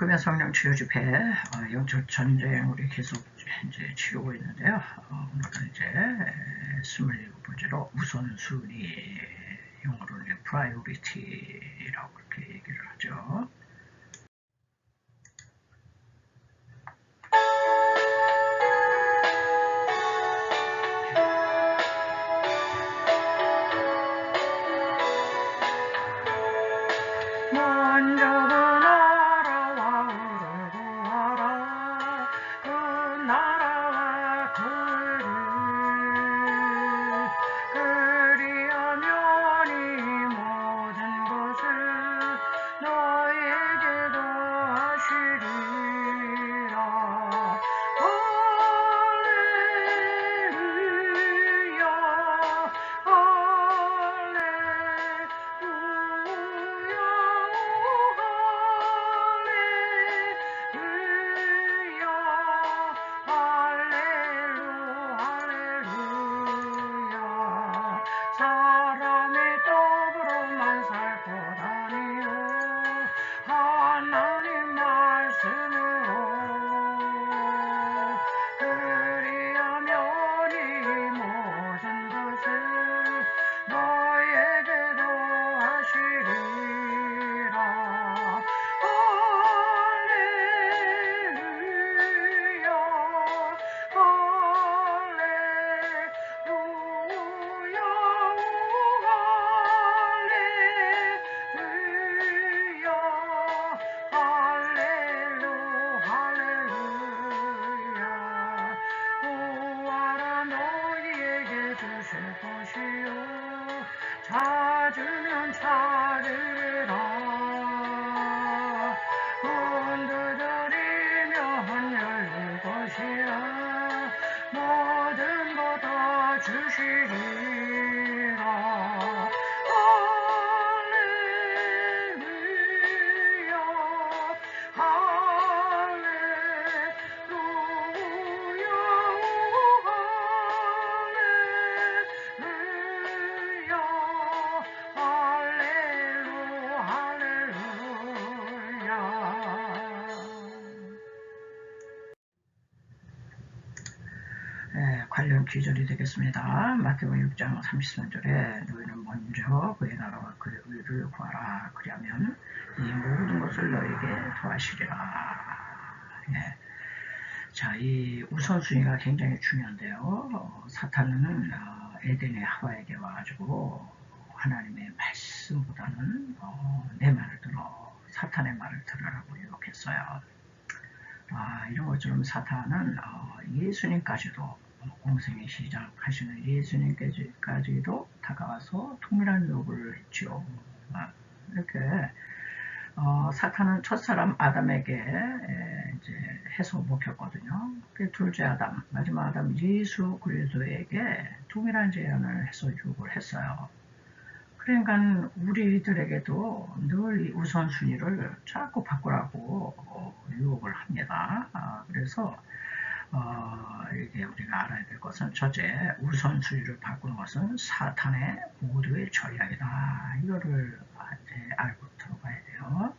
금연 성령 치유 집회 영적 전쟁 우리 계속 이제 치르고 있는데요. 오늘은 이제 27번째로 우선순위, 영어로 이제 priority라고 그렇게 얘기를 하죠. 찾으면 찾으리라. 문 두드리면 열릴 것이라. 모든 것 다 주시리라. 할렐루야 할렐루야 관련 귀절이 되겠습니다. 마태복음 6장 33절에 너희는 먼저 그의 나라와 그의 의를 구하라. 그리하면 이 모든 것을 너에게 더하시리라. 예. 자, 이 우선순위가 굉장히 중요한데요. 사탄은 에덴의 하와에게 와가지고 하나님의 말씀보다는 내 말을 들어, 사탄의 말을 들으라고 유혹했어요. 이런 것처럼 사탄은 예수님까지도 공생의 시작하시는 예수님까지도 다가와서 동일한 요구를 했죠. 이렇게 사탄은 첫사람 아담에게 이제 해서 먹혔거든요. 둘째 아담, 마지막 아담 예수 그리스도에게 동일한 제안을 해서 유혹을 했어요. 그러니까 우리들에게도 늘 이 우선순위를 자꾸 바꾸라고 유혹을 합니다. 그래서 이게 우리가 알아야 될 것은 첫째, 우선순위를 바꾸는 것은 사탄의 모두의 전략이다. 이거를 이제 알고 들어가야 돼요.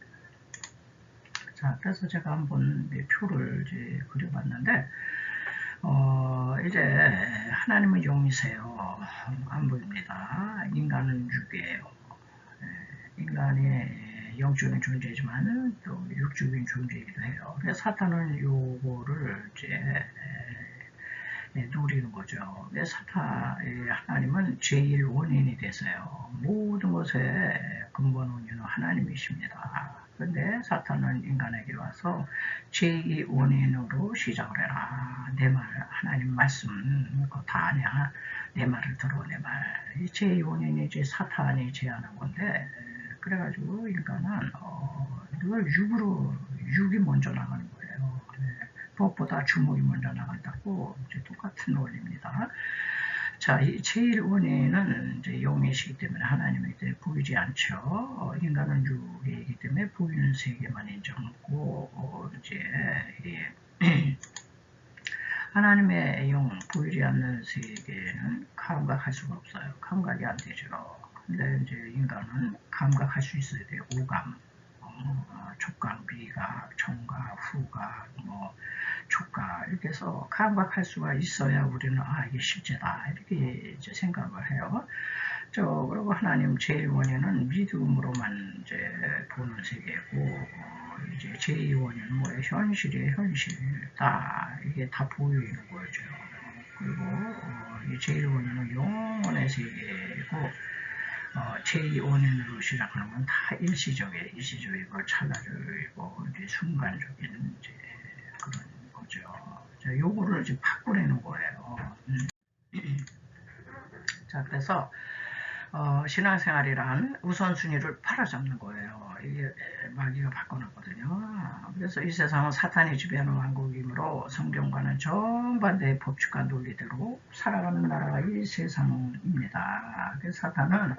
자, 그래서 제가 한번 표를 이제 그려봤는데, 이제 하나님은 영이세요. 안 보입니다. 인간은 육이에요. 인간이 영적인 존재지만 또 육적인 존재이기도 해요. 그래서 사탄은 요거를 이제 노리는 거죠. 하나님은 제일 원인이 되세요. 모든 것의 근본 원인은 하나님이십니다. 그런데 사탄은 인간에게 와서 제2 원인으로 시작을 해라. 내 말, 하나님 말씀, 그거 다 아냐. 내 말을 들어, 내 말. 이 제2 원인이 이제 사탄이 제안한 건데, 그래가지고 인간은 늘 육이 먼저 나가는 거예요. 법보다 주먹이 먼저 나간다고 이제 똑같은 원리입니다. 자, 이 제일 원인은 이제 영이시기 때문에 하나님에게 보이지 않죠. 인간은 육이기 때문에 보이는 세계만 인정하고 이제 하나님의 영 보이지 않는 세계는 감각할 수가 없어요. 감각이 안 되죠. 근데 이제 인간은 감각할 수 있어야 돼요. 오감, 촉감, 비감. 미각, 청각, 후각, 뭐 촉각 이렇게 해서 감각할 수가 있어야 우리는 이게 실제다 이렇게 이제 생각을 해요. 그리고 하나님 제1원인은 믿음으로만 이제 보는 세계고, 이제 제2원인은 뭐예요? 현실이에요, 현실. 이게 다 보이는 거죠. 그리고, 이 제1원인은 영혼의 세계고, 제2원인으로 시작하는 건 다 일시적이고, 찰나적이고, 이제 순간적인 이제 그런 거죠. 자, 요거를 이제 바꾸려는 거예요. 자, 그래서, 신앙생활이란 우선순위를 팔아잡는 거예요. 이게 마귀가 바꿔놨거든요. 그래서 이 세상은 사탄이 지배하는 왕국이므로 성경과는 정반대의 법칙과 논리대로 살아가는 나라가 이 세상입니다. 그래서 사탄은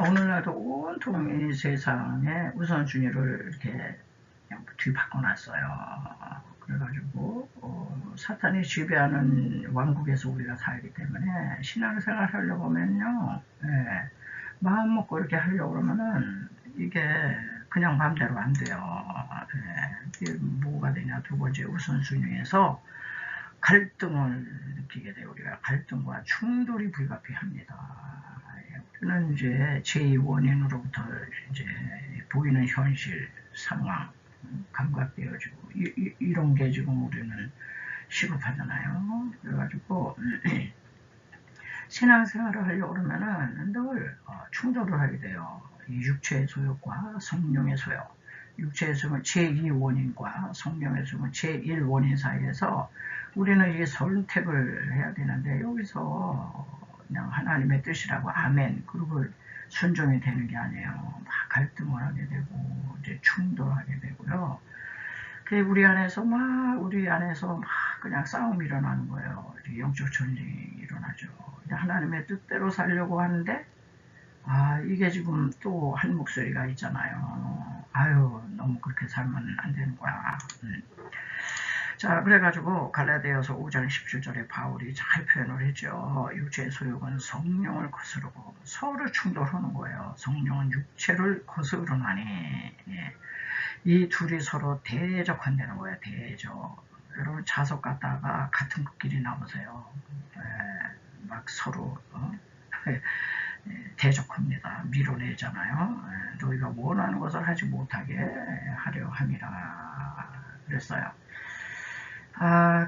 오늘날도 온통 이 세상의 우선순위를 이렇게 그냥 뒤바꿔놨어요. 그래가지고 사탄이 지배하는 왕국에서 우리가 살기 때문에 신앙생활 하려고 하면요, 마음 먹고 이렇게 하려고 그러면은 이게 그냥 마음대로 안 돼요. 이게 뭐가 되냐? 두 번째 우선순위에서 갈등을 느끼게 돼요. 우리가 갈등과 충돌이 불가피합니다. 우리는 이제 제2원인으로부터 이제 보이는 현실 상황 감각되어지고 이런 게 지금 우리는 시급하잖아요. 그래가지고 신앙생활을 하려고 그러면은 늘 충돌을 하게 돼요. 육체의 소욕과 성령의 소욕, 육체의 소욕은 제2원인과 성령의 소욕은 제1원인 사이에서 우리는 이게 선택을 해야 되는데, 여기서 그냥 하나님의 뜻이라고 아멘 그리고 순종이 되는 게 아니에요. 막 갈등을 하게 되고 이제 충돌하게 되고요. 우리 안에서 막 그냥 싸움이 일어나는 거예요. 영적 전쟁이 일어나죠. 하나님의 뜻대로 살려고 하는데 이게 지금 또 한 목소리가 있잖아요. 너무 그렇게 살면 안 되는 거야. 자, 그래가지고 갈라디아서 5장 17절에 바울이 잘 표현을 했죠. 육체의 소욕은 성령을 거스르고 서로 충돌하는 거예요. 성령은 육체를 거스르나니 이 둘이 서로 대적한다는 거예요. 대적. 여러분 자석 갖다가 같은 길이 나오세요. 막 서로 대적합니다. 밀어내잖아요. 너희가 원하는 것을 하지 못하게 하려 함이라 그랬어요.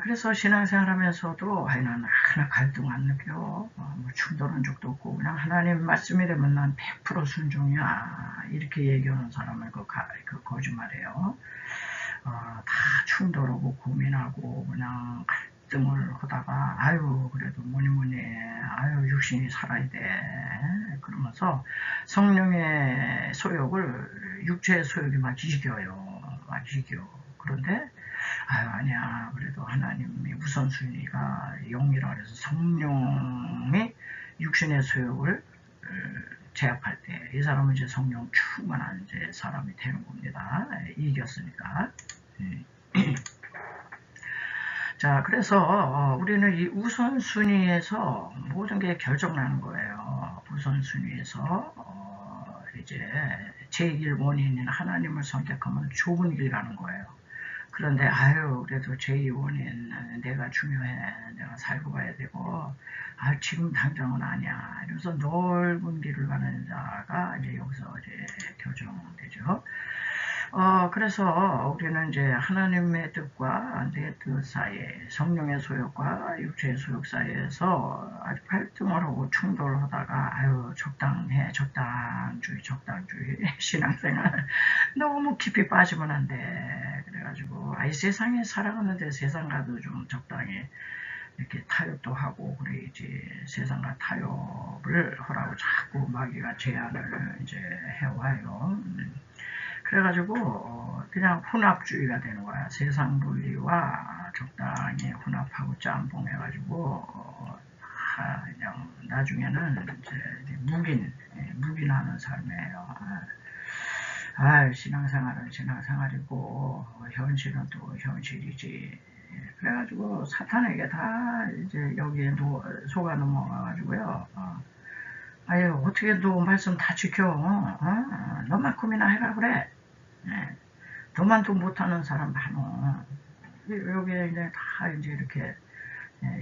그래서 신앙생활 하면서도 나는 하나 갈등 안 느껴. 충돌한 적도 없고 그냥 하나님 말씀이라면 난 100% 순종이야. 이렇게 얘기하는 사람은 그 거짓말이에요. 다 충돌하고 고민하고 그냥 갈등을 하다가 그래도 뭐니 육신이 살아야 돼. 그러면서 성령의 소욕을 육체의 소욕이 막 이겨요. 그런데 아니야. 그래도 하나님이 우선순위가 영이라 그래서 성령이 육신의 소욕을 제압할 때 이 사람은 이제 성령 충만한 이제 사람이 되는 겁니다. 이겼으니까. 자, 그래서 우리는 이 우선순위에서 모든 게 결정나는 거예요. 우선순위에서 이제 제1원인인 하나님을 선택하면 좁은 길 가는 거예요. 그런데 그래도 제2원인 내가 중요해. 내가 살고 가야 되고 지금 당장은 아니야. 이러면서 넓은 길을 가는 자가 이제 여기서 이제 결정되죠. 그래서 우리는 이제 하나님의 뜻과 내 뜻 사이에 성령의 소욕과 육체의 소욕 사이에서 아주 갈등을 하고 충돌을 하다가 적당주의 신앙생활 너무 깊이 빠지면 안 돼. 그래가지고 이 세상에 살아가는데 세상과도 좀 적당히 이렇게 타협도 하고 그래야지. 세상과 타협을 하라고 자꾸 마귀가 제안을 이제 해와요. 그래가지고 그냥 혼합주의가 되는 거야. 세상 논리와 적당히 혼합하고 짬뽕해가지고 그냥 나중에는 이제 묵인하는 삶이에요. 신앙생활은 신앙생활이고 현실은 또 현실이지. 그래가지고 사탄에게 다 이제 여기에 속아 넘어가가지고요. 어떻게 너 말씀 다 지켜? 너만큼이나 해라 그래. 너만도 못하는 사람 많어. 여기에 이제 다 이제 이렇게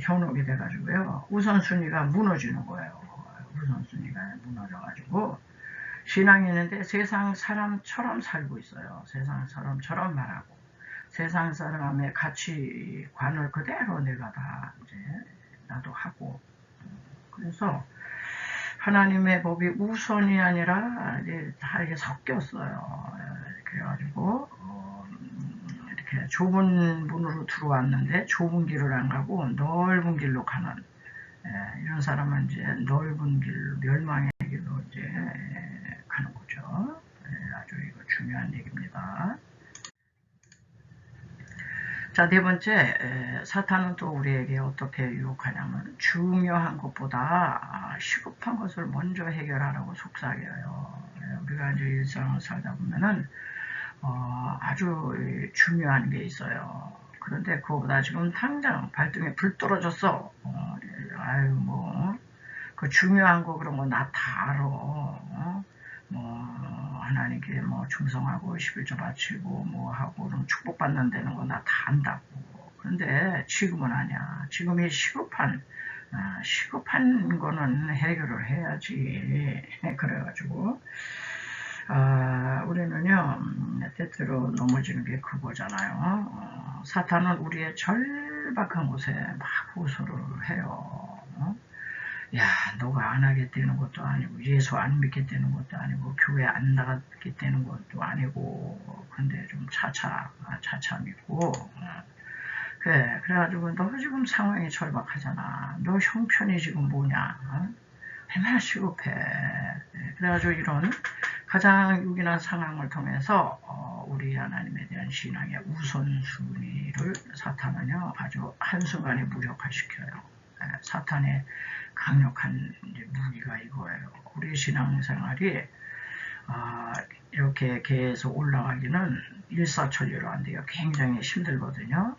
현혹이 돼가지고요. 우선순위가 무너지는 거예요. 우선순위가 무너져가지고 신앙이 있는데 세상 사람처럼 살고 있어요. 세상 사람처럼 말하고 세상 사람의 가치관을 그대로 내가 다 이제 나도 하고 그래서 하나님의 법이 우선이 아니라 이제 다 이게 섞였어요. 그래가지고 이렇게 좁은 문으로 들어왔는데 좁은 길을 안 가고 넓은 길로 가는 이런 사람은 이제 넓은 길, 멸망의 길로 이제 가는 거죠. 아주 이거 중요한 얘기입니다. 자, 네 번째, 사탄은 또 우리에게 어떻게 유혹하냐면 중요한 것보다 시급한 것을 먼저 해결하라고 속삭여요. 우리가 이제 일상을 살다 보면은 아주 중요한 게 있어요. 그런데 그거보다 지금 당장 발등에 불 떨어졌어. 아유 그 중요한 거 그런 거 나 다 알아. 하나님께 충성하고 11조 바치고 하고 그럼 축복받는 데는 거 나 다 안다고. 그런데 지금은 아니야. 지금 이 시급한 거는 해결을 해야지. 그래가지고 우리는요 때때로 넘어지는 게 그거잖아요. 사탄은 우리의 절박한 곳에 막 호소를 해요. 야, 너가 안 하겠다는 것도 아니고 예수 안 믿겠다는 것도 아니고 교회 안 나가겠다는 것도 아니고 근데 좀 차차 믿고 그래가지고 너 지금 상황이 절박하잖아. 너 형편이 지금 뭐냐? 얼마나 시급해. 그래가지고 이런 가장 요긴한 상황을 통해서 우리 하나님에 대한 신앙의 우선순위를 사탄은요 아주 한순간에 무력화시켜요. 사탄의 강력한 무기가 이거예요. 우리 신앙생활이 이렇게 계속 올라가기는 일사천리로 안 돼요. 굉장히 힘들거든요.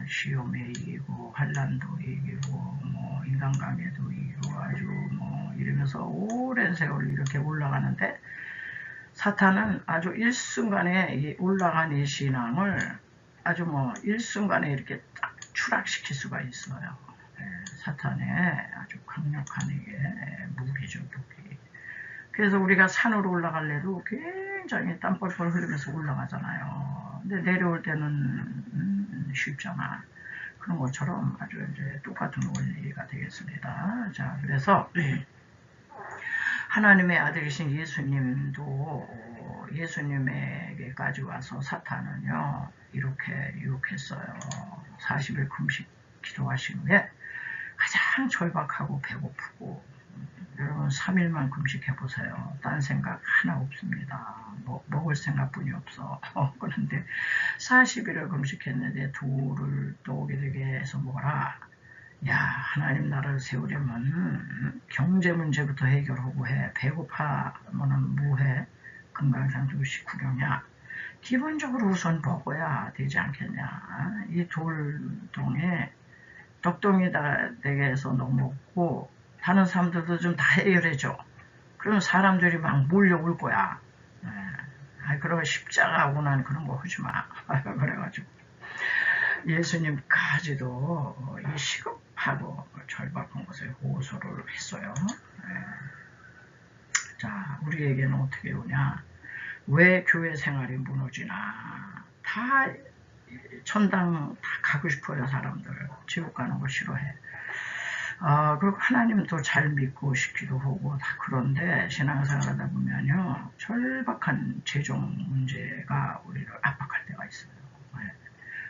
시험에 이기고 환난도 이기고 인간관계도 이기고 아주 이러면서 오랜 세월 이렇게 올라가는데 사탄은 아주 일순간에 이 올라간 이 신앙을 아주 일순간에 이렇게 딱 추락시킬 수가 있어요. 사탄의 아주 강력한 이게 무기죠, 무기. 그래서 우리가 산으로 올라갈래도 굉장히 땀 뻘뻘 흘리면서 올라가잖아요. 근데 내려올 때는 쉽잖아. 그런 것처럼 아주 이제 똑같은 원리가 되겠습니다. 자, 그래서 하나님의 아들이신 예수님도 예수님에게까지 와서 사탄은요 이렇게 유혹했어요. 40일 금식 기도하신 후에 가장 절박하고 배고프고 여러분 3일만 금식해보세요. 딴 생각 하나 없습니다. 먹을 생각뿐이 없어. 그런데 40일을 금식했는데 돌을 떠오게 되게 해서 뭐라 야 하나님 나라를 세우려면 경제 문제부터 해결하고 해. 배고파면은 뭐해? 금강산도 구경이야. 기본적으로 우선 먹어야 되지 않겠냐. 이 돌동에 떡동이다 되게 해서 넘었고 다른 사람들도 좀 다 해결해줘. 그러면 사람들이 막 몰려올 거야. 그러면 십자가하고 난 그런 거 하지 마. 그래가지고 예수님까지도 이 시급하고 절박한 것에 호소를 했어요. 자, 우리에게는 어떻게 오냐? 왜 교회 생활이 무너지나? 다 천당 다 가고 싶어요, 사람들. 지옥 가는 거 싫어해. 그리고 하나님도 잘 믿고 싶기도 하고 다 그런데 신앙생활 하다 보면요 절박한 재정 문제가 우리를 압박할 때가 있어요.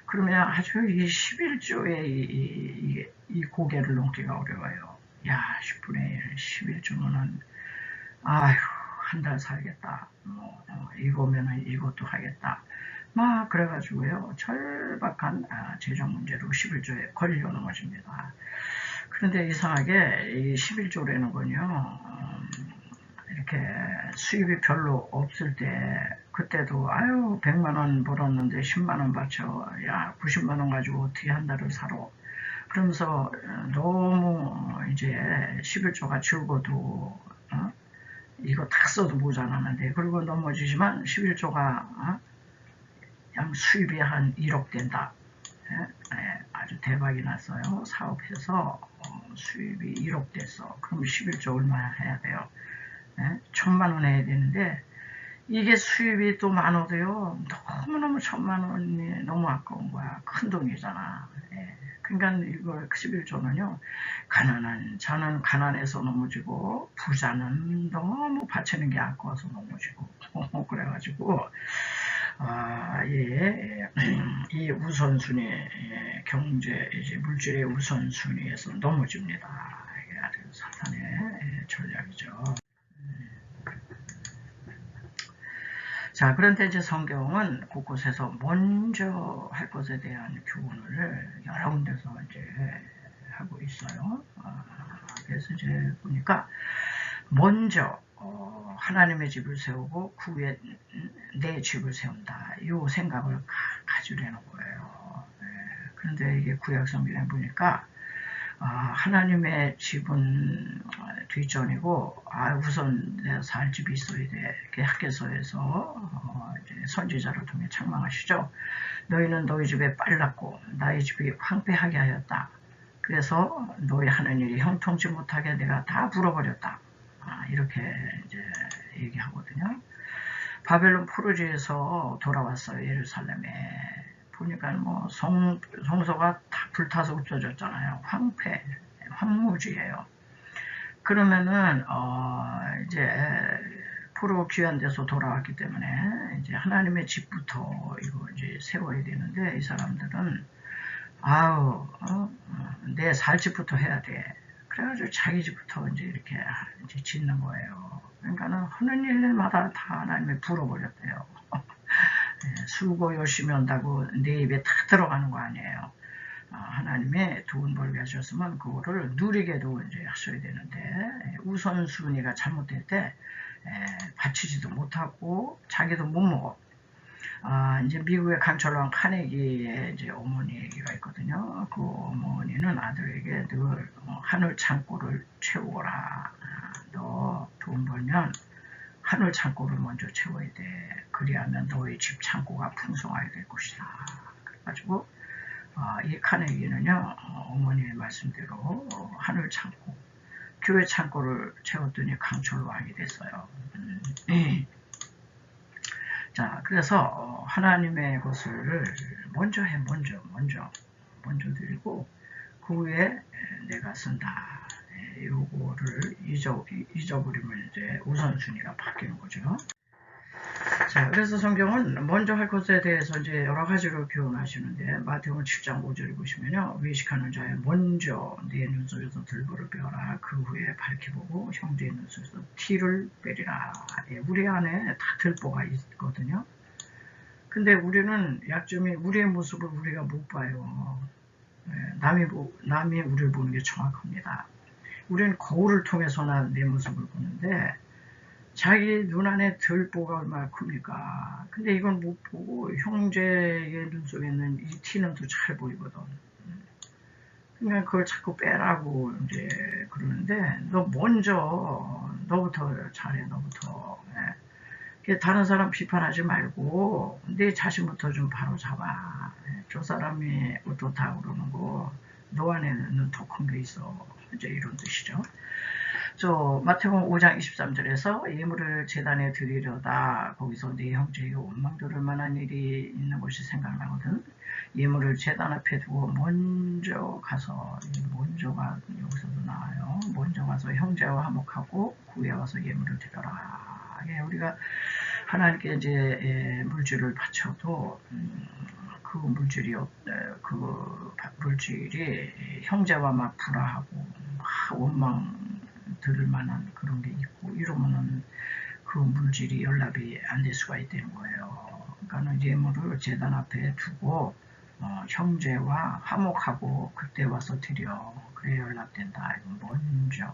그러면 아주 이 11조의 이 고개를 넘기가 어려워요. 야 10분의 1, 11조면은 아휴 한 달 살겠다. 이거면은 이것도 하겠다. 막 그래가지고요 절박한 재정 문제로 11조에 걸려 넘어집니다. 그런데 이상하게 이 11조라는 건요 이렇게 수입이 별로 없을 때 그때도 아유 100만원 벌었는데 10만원 바쳐 야 90만원 가지고 어떻게 한 달을 살아 그러면서 너무 이제 11조가 적어도 이거 다 써도 모자라는데 그리고 넘어지지만 11조가 양 수입이 한 1억 된다. 아주 대박이 났어요. 사업해서 수입이 1억 됐어. 그럼 11조 얼마나 해야 돼요? 1,000만 원 해야 되는데 이게 수입이 또 많아도요. 너무너무 1,000만 원이 너무 아까운 거야. 큰 돈이잖아. 그러니까 이거 11조는요. 가난한 자는 가난해서 넘어지고 부자는 너무 바치는 게 아까워서 넘어지고 그래가지고 이 우선순위 경제 이제 물질의 우선순위에서 넘어집니다. 이게 아주 사탄의 전략이죠. 자, 그런데 이제 성경은 곳곳에서 먼저 할 것에 대한 교훈을 여러 군데서 이제 하고 있어요. 그래서 이제 보니까 먼저 하나님의 집을 세우고 그 후에 내 집을 세운다. 이 생각을 가지려는 거예요. 그런데 이게 구약 성경에 보니까 하나님의 집은 뒷전이고 우선 내가 살 집이 있어야 돼. 이렇게 학개서에서 이제 선지자를 통해 책망하시죠. 너희는 너희 집에 빨랐고 나의 집이 황폐하게 하였다. 그래서 너희 하는 일이 형통치 못하게 내가 다 불어버렸다. 이렇게 이제 얘기하거든요. 바벨론 포로지에서 돌아왔어요. 예루살렘에. 보니까 뭐 성소가 다 불타서 없어졌잖아요. 황무지예요. 그러면은 이제 포로 귀한 데서 돌아왔기 때문에 이제 하나님의 집부터 이거 이제 세워야 되는데 이 사람들은 내 살 집부터 해야 돼. 그래가지고 자기 집부터 이제 이렇게 이제 짓는 거예요. 그러니까는 하는 일마다 다 하나님이 불어버렸대요. 수고 열심히 한다고 내 입에 다 들어가는 거 아니에요. 하나님의 돈 벌게 하셨으면 그거를 누리게도 이제 하셔야 되는데 우선순위가 잘못될 때 바치지도 못하고 자기도 못 먹어. 이제 미국의 강철왕 카네기의 이제 어머니 얘기가 있거든요. 그 어머니는 아들에게 늘 하늘 창고를 채우거라. 너 돈 벌면 하늘 창고를 먼저 채워야 돼. 그리하면 너의 집 창고가 풍성하게 될 것이다. 그래가지고 이 카네기는요, 어머니의 말씀대로 하늘 창고, 교회 창고를 채웠더니 강철 왕이 됐어요. 자, 그래서 하나님의 것을 먼저 해, 먼저 드리고 그 후에 내가 쓴다. 요거를 잊어버리면 이제 우선순위가 바뀌는 거죠. 자, 그래서 성경은 먼저 할 것에 대해서 이제 여러 가지로 교훈하시는데 마태복음 7장 5절에 보시면요. 외식하는 자에 먼저 내 눈속에서 들보를 빼어라. 그 후에 밝히 보고 형제의 눈속에서 티를 빼리라. 우리 안에 다 들보가 있거든요. 근데 우리는 약점이 우리의 모습을 우리가 못 봐요. 남이 우리를 보는 게 정확합니다. 우리는 거울을 통해서나 내 모습을 보는데 자기 눈 안에 들보가 얼마나 큽니까? 근데 이건 못 보고 형제의 눈 속에 있는 이 티는 더 잘 보이거든. 그러니까 그걸 자꾸 빼라고 이제 그러는데 너 먼저 너부터 잘해, 너부터. 다른 사람 비판하지 말고 내 자신부터 좀 바로 잡아. 저 사람이 어떻다 그러는 거 너 안에는 더 큰 게 있어. 이제 이런 뜻이죠. 마태복음 5장 23절에서 예물을 제단에 드리려다 거기서 네 형제에게 원망 들을 만한 일이 있는 것이 생각나거든. 예물을 제단 앞에 두고 먼저가 여기서도 나와요. 먼저 가서 형제와 화목하고 구에 와서 예물을 드려라. 우리가 하나님께 이제 물질을 바쳐도 그 물질이 형제와 막 불화하고 막 원망 들을 만한 그런 게 있고 이러면은 그 물질이 연락이 안 될 수가 있다는 거예요. 그러니까 예물을 제단 앞에 두고 형제와 화목하고 그때 와서 드려. 그래 연락된다. 이거 먼저.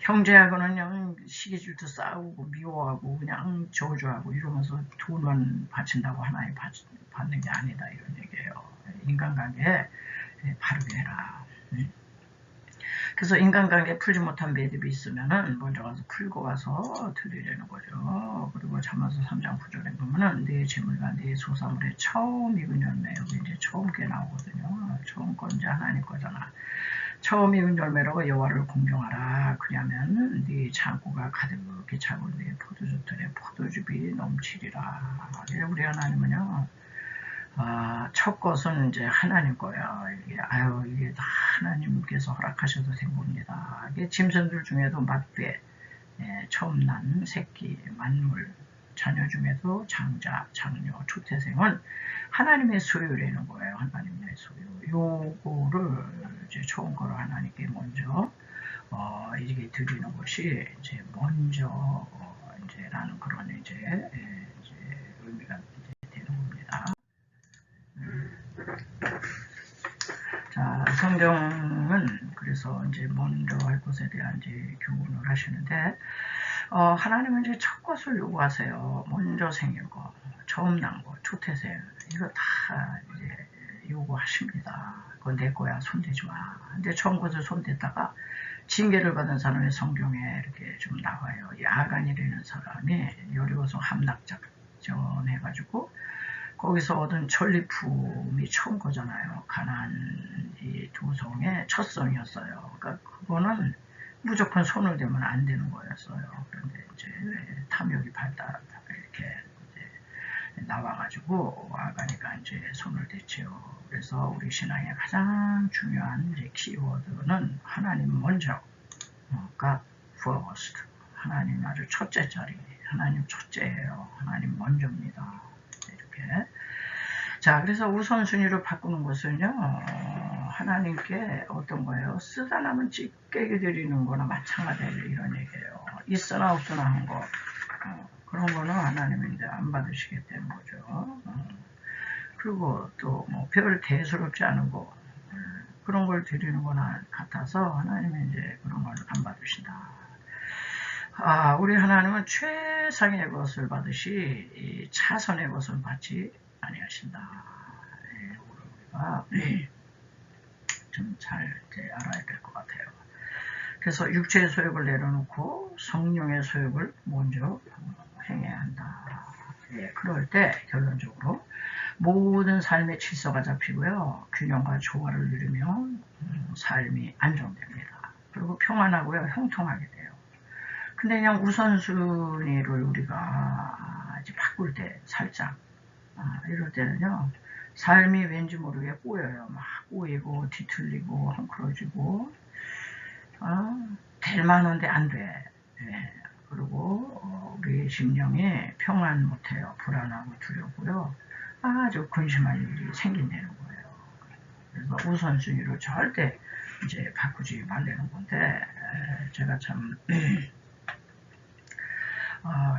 형제하고는 그냥 시기질투 싸우고 미워하고 그냥 저주하고 이러면서 돈만 바친다고 하나님 받는 게 아니다 이런 얘기예요. 인간관계에 바르게 해라. 그래서 인간관계 풀지 못한 매듭이 있으면은 먼저 가서 풀고 와서 드리려는 거죠. 그리고 잠언서 3장 9절에 보면은 네 재물과 네 소사물의 처음 익은 열매, 여기 이제 처음 게 나오거든요. 처음 건 이제 하나님 거잖아. 처음 익은 열매로 여호와를 공경하라. 그러면 네 창고가 가득히 차고 네 포도주들에 포도즙이 넘치리라. 우리 하나님은요. 첫 것은 이제 하나님 거야. 이게 다 하나님께서 허락하셔도 된 겁니다. 이게 짐승들 중에도 막대, 처음 난 새끼, 만물, 자녀 중에도 장자, 장녀, 초태생은 하나님의 소유라는 거예요. 하나님의 소유. 요거를 이제 처음 거로 하나님께 먼저 이게 드리는 것이 이제 먼저 이제라는 그런 이제 의미가 이제 되는 겁니다. 자, 성경은 그래서 이제 먼저 할 것에 대한 이제 교훈을 하시는데, 하나님은 이제 첫 것을 요구하세요. 먼저 생긴 거, 처음 난 거, 초태생, 이거 다 이제 요구하십니다. 그건 내 거야, 손대지 마. 근데 처음 것을 손댔다가 징계를 받은 사람의 성경에 이렇게 좀 나와요. 야간이라는 사람이 여리고성 함락작전 해가지고 거기서 얻은 전리품이 처음 거잖아요. 가나안 이 도성의 첫 성이었어요. 그러니까 그거는 무조건 손을 대면 안 되는 거였어요. 그런데 이제 탐욕이 이렇게 이제 나와가지고 아가니까 이제 손을 댔죠. 그래서 우리 신앙의 가장 중요한 이제 키워드는 하나님 먼저, God first. 하나님 아주 첫째 자리. 하나님 첫째예요. 하나님 먼저입니다. 이렇게. 자, 그래서 우선순위로 바꾸는 것은요, 하나님께 어떤 거예요? 쓰다 남은 찌개기 드리는 거나 마찬가지예요. 이런 얘기예요. 있으나 없으나 한 거. 그런 거는 하나님은 이제 안 받으시겠다는 거죠. 그리고 또 뭐 별 대수롭지 않은 거. 그런 걸 드리는 거나 같아서 하나님은 이제 그런 걸 안 받으신다. 우리 하나님은 최상의 것을 받으시 차선의 것을 받지 아니하신다. 우리가 좀 잘 알아야 될 것 같아요. 그래서 육체의 소욕을 내려놓고 성령의 소욕을 먼저 행해야 한다. 그럴 때 결론적으로 모든 삶의 질서가 잡히고요. 균형과 조화를 누리면 삶이 안정됩니다. 그리고 평안하고요. 형통하게 돼요. 근데 그냥 우선순위를 우리가 이제 바꿀 때 살짝 이럴 때는요. 삶이 왠지 모르게 꼬여요. 막 꼬이고 뒤틀리고 헝클어지고 될 만한데 안 돼. 그리고 우리 심령이 평안 못해요. 불안하고 두렵고요. 아주 근심할 일이 생긴다는 거예요. 그래서 우선순위를 절대 이제 바꾸지 말라는 건데 제가 참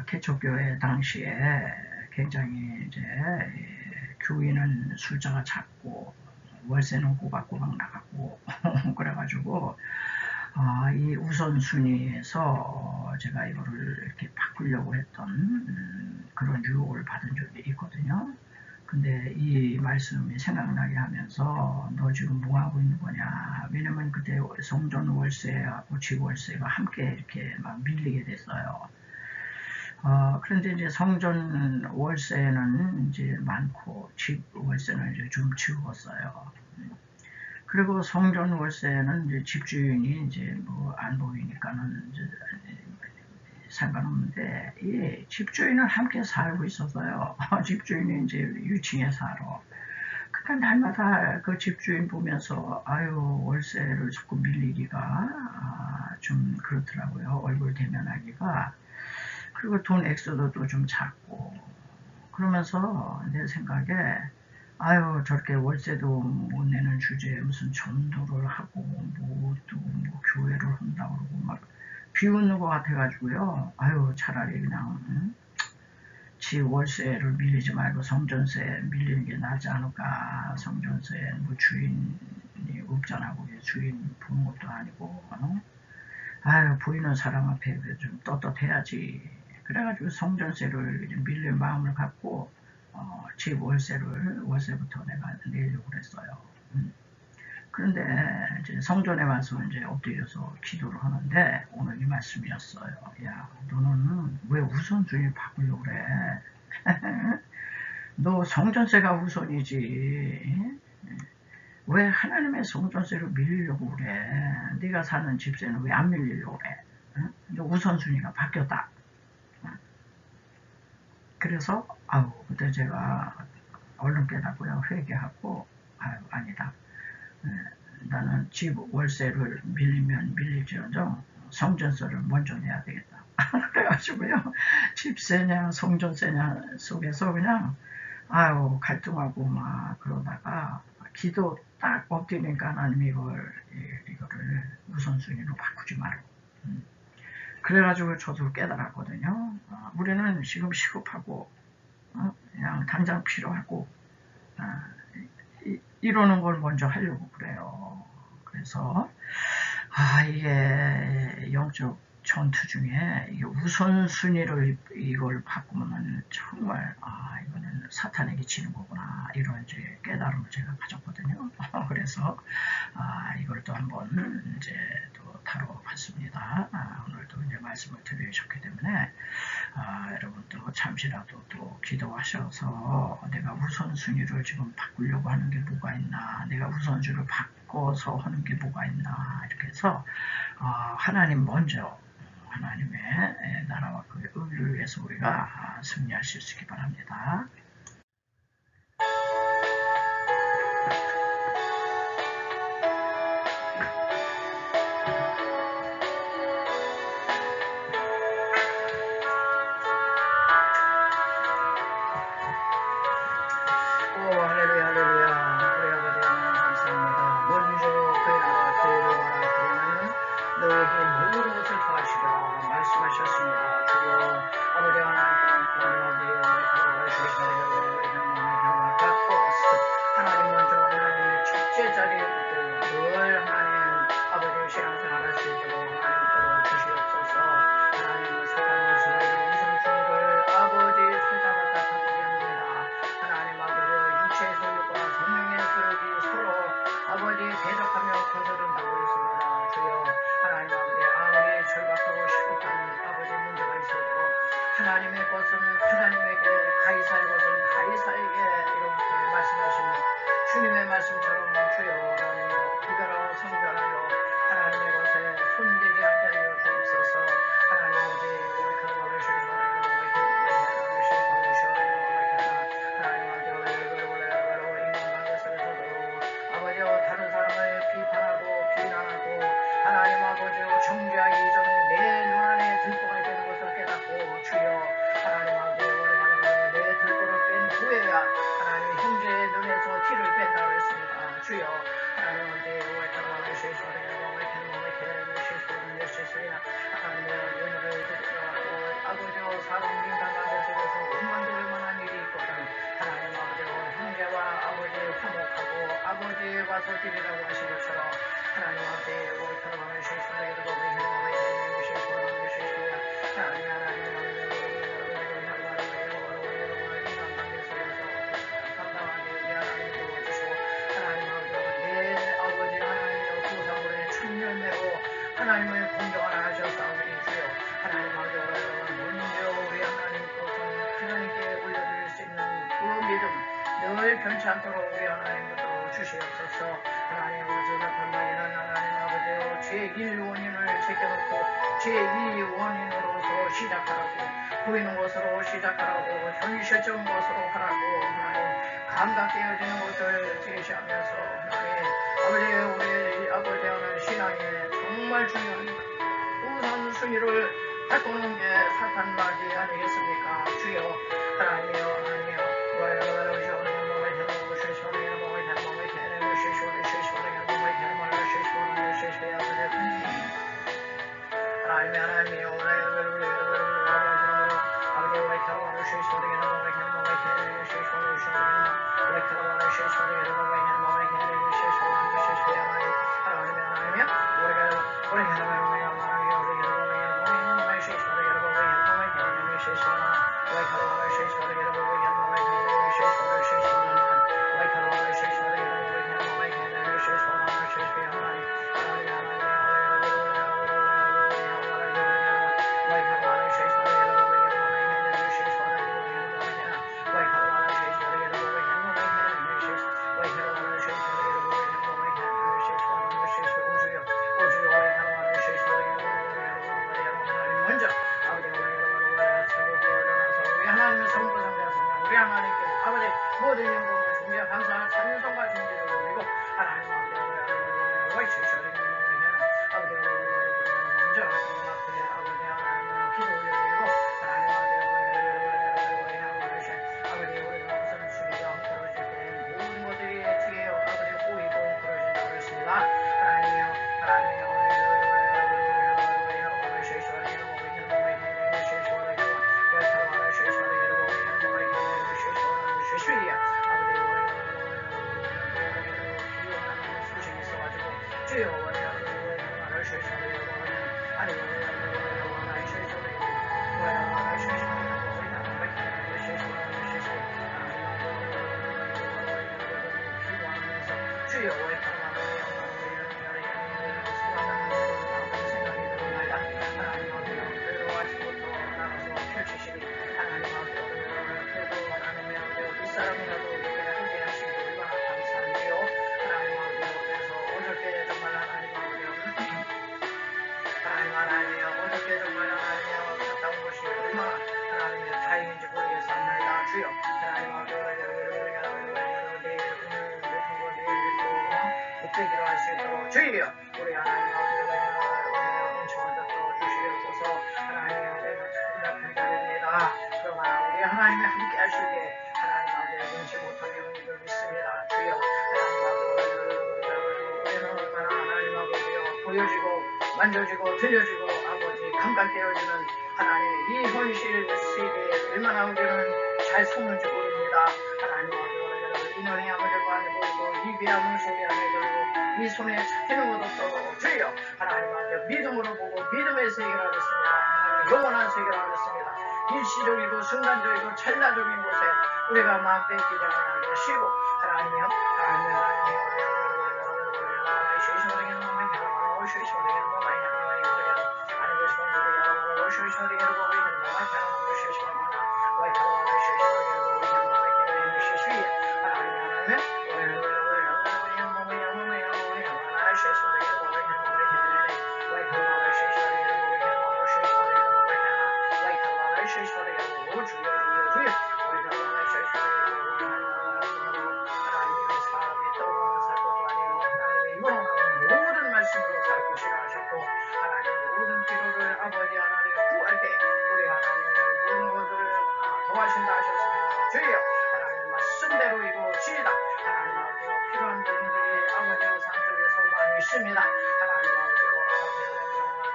개척교회 당시에 굉장히 이제 교인은 숫자가 작고 월세는 꼬박꼬박 나가고 그래가지고 이 우선순위에서 제가 이거를 이렇게 바꾸려고 했던 그런 유혹을 받은 적이 있거든요. 근데 이 말씀이 생각나게 하면서 너 지금 뭐 하고 있는 거냐. 왜냐면 그때 성전 월세하고 집 월세가 함께 이렇게 막 밀리게 됐어요. 그런데 이제 성전 월세는 이제 많고 집 월세는 이제 좀 적었어요. 그리고 성전 월세는 이제 집주인이 이제 뭐 안 보이니까는 이제 상관없는데 이 집주인은 함께 살고 있었어요. 집주인이 이제 유층에 살아. 그러니까 날마다 그 집주인 보면서 아유 월세를 자꾸 밀리기가 좀 그렇더라고요. 얼굴 대면하기가. 그리고 돈 액수도 좀 작고 그러면서 내 생각에 아유 저렇게 월세도 못 내는 주제에 무슨 전도를 하고 뭐 교회를 한다고 그러고 막 비웃는 것 같아가지고요. 아유 차라리 그냥 지 월세를 밀리지 말고 성전세 밀리는 게 낫지 않을까. 성전세 뭐 주인이 없잖아. 그게 주인 보는 것도 아니고 아유 보이는 사람 앞에 좀 떳떳해야지. 그래가지고 성전세를 밀릴 마음을 갖고 집 월세부터 내가 내려고 그랬어요. 그런데 이제 성전에 와서 이제 엎드려서 기도를 하는데 오늘 이 말씀이었어요. 야, 너는 왜 우선순위 바꾸려고 그래? 너 성전세가 우선이지. 왜 하나님의 성전세로 밀리려고 그래? 네가 사는 집세는 왜 안 밀리려고 그래? 너 우선순위가 바뀌었다. 그래서 그때 제가 얼른 깨닫고요. 회개하고 아니다. 나는 집 월세를 밀리면 밀릴지언정 성전세를 먼저 내야 되겠다. 그래가지고요. 집세냐 성전세냐 속에서 그냥 갈등하고 막 그러다가 기도 딱 엎드리니까 하나님 이거를 우선순위로 바꾸지 말고. 그래가지고 저도 깨달았거든요. 우리는 지금 시급하고 그냥 당장 필요하고 이러는 걸 먼저 하려고 그래요. 그래서 이게 영적 전투 중에 이게 우선순위를 이걸 바꾸면 정말 이거는 사탄에게 지는 거구나 이런 이제 깨달음을 제가 가졌거든요. 그래서 이걸 또 한번 이제 또 다뤄봤습니다. 오늘도 이제 말씀을 드리셨기 때문에 여러분도 잠시라도 또 기도하셔서 내가 우선순위를 지금 바꾸려고 하는 게 뭐가 있나, 내가 우선순위를 바꿔서 하는 게 뭐가 있나 이렇게 해서 하나님 먼저 하나님의 나라와 그 의를 위해서 우리가 승리하실 수 있기 바랍니다. 하나님의 것은 하나님에게, 가이사의 것은 가이사에게 이렇게 말씀하신 주님의 말씀처럼 주여 하나님 구별하고 성별하여 하나님의 것에 손대지 않게 하여 주옵소서. 하나님 아버지 오이카노를 실수하여 다른 사람을 비판하고 비난하고 하나님 아버지로 정죄하기 전에 내 눈 안에 들보가 되는 것을 깨닫고 주여 하나님 아버지 내 들보를 뺀 후에야 하나님 형제의 눈에서 티를 뺀다고 했습니다. 주여 하나님 아버지 오해하는 실수하는 하나님의 은혜를 드리고 아버지와 사람 인간 관계 속에서 원망될 만한 일이 있거든 하나님 아버지와 형제와 아버지 화목하고 아버지 와서 드리라고 하신 것처럼 하나님 아버지 오해하는 실수하는 하나님을 공경하라 하셨사오니 주여 하나님 아버지 먼저 우리 하나님 것은 하나님께 올려드릴 수 있는 그 믿음 늘 변치 않도록 우리 하나님부터 주시옵소서. 하나님 아버지 나타나기는 하나님 아버지여 제1 원인을 제껴놓고 제2 원인으로서 시작하라고 보이는 것으로 시작하라고 현실적인 것으로 하라고 하나님 감각되어지는 것을 제시하면서 하나님 아버지 우리 아버지 하는 신앙에 정말 중요한 우선순위를 바꾸는 게 사탄 말이 아니겠습니까? 주여 하나님이여 하나님이여 하나님 우리 하나님께 아버지 모든 영광과 존귀와 감사와 찬송과 존귀를 돌리고 하나님 아버지 우리 주셔야 아버지 먼저 하나님 앞에 아버지 하나님 기도 올려드리고 하나님 아버지 우리가 우선 수리가 떨어질 때 모든 것들이 뒤에 아버지 꼬이고 부러진다고 했습니다. 하나님이여 주여 어저께 정말 하나님이여 갔다 온 것이 얼마나 하나님의 다행인지 모르겠습니다. 주여 하나님 앞에 되기로 할 수 있도록 주의여 우리 하나님 아버지의 은총을 더 주시옵소서. 하나님 아버지의 축복한 자들입니다. 그러나 우리 하나님이 함께 하실 때 하나님 아버지의 능치 못하게 우리를 믿습니다. 주여 우리는 얼마나 하나님 아버지여 보여지고 만져지고 들려지고 아버지 감각되어지는 하나님의 이 현실 세계에 얼마나 우리는 잘 속는지 모릅니다. 하나님 아버지 인원의 아버지가 안 보이고 입이 아무 소리 안 해들고 이 손에 잡히는 것 없어도 주여 하나님 아버지 믿음으로 보고 믿음의 세계를 하겠습니다. 하나님 영원한 세계를 하겠습니다. 일시적이고 순간적이고 찰나적인 곳에 우리가 마음 뺏기지 않게 하시고 하나님이여 모든 말씀으로 살 것이라 하셨고 하나님 모든 필요를 아버지 하나님 구할 때 우리 하나님의 모든 것을 도와신다 하셨습니다. 주여 하나님 말씀대로 이루어지이다. 하나님 아버지 필요한 분들이 아버지 산속에서 많이 있습니다. 하나님 아버지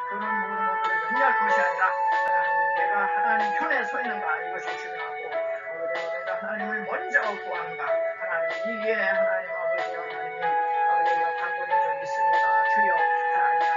그런 모든 것들을 염려할 것이 아니라 하나님 내가 하나님 편에 서 있는가 이것이 중요하고 아버지 내가 하나님을 먼저 구하는가 하나님 이게 하나님 아버지 하나님이 아버지가 관건이 좀 있습니다. 주여 하나님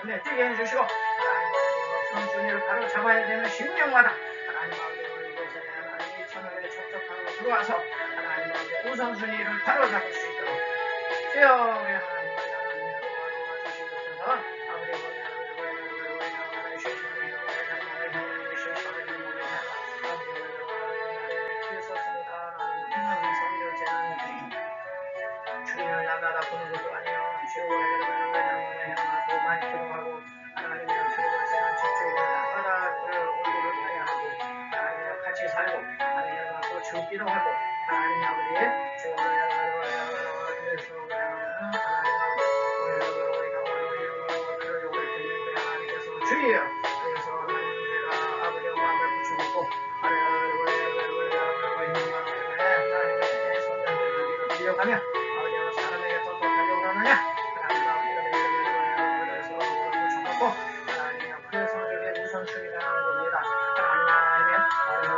눈에 띄게 해주시고 하나님 주님을 바로 잡아야 되는 심령마다 하나님 아버지 이곳에 하나님 천국에 접촉하고 들어와서 하나님 아버지 우선순위를 바로 잡을 수 있도록 주여 우리 하나님 도와주시옵소서. 아버지 주님을 나가다 보는 것도 아니요 주여 많이 기도하고 하나님의 주님을 집주인을 나가다 얼굴을 봐야 하고 하나님과 같이 살고 하나님과 또 죽기도 하고 하나님 아버지의 주님을 주여 그래서 하나님께가 아버지와 마음을 붙여놓고 하나님의 손님을 빌려가며 아버지와 사람에게 또 달려오느냐 하나님 아버지가 붙여놓고 하나님 그래서 저게 우선순위라는 겁니다. 하나님 그래서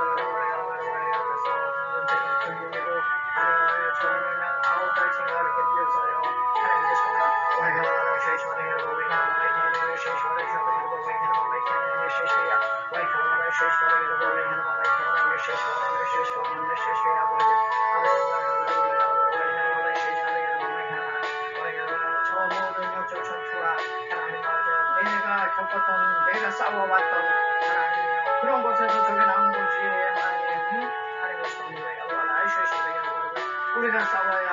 선생님 돌리고 겪었던 내가 싸워왔던 하나님이여 그런 곳에서 저게 나온 거지. 하나님의 성도의 영광을 알수있는 영광을 우리가 싸워야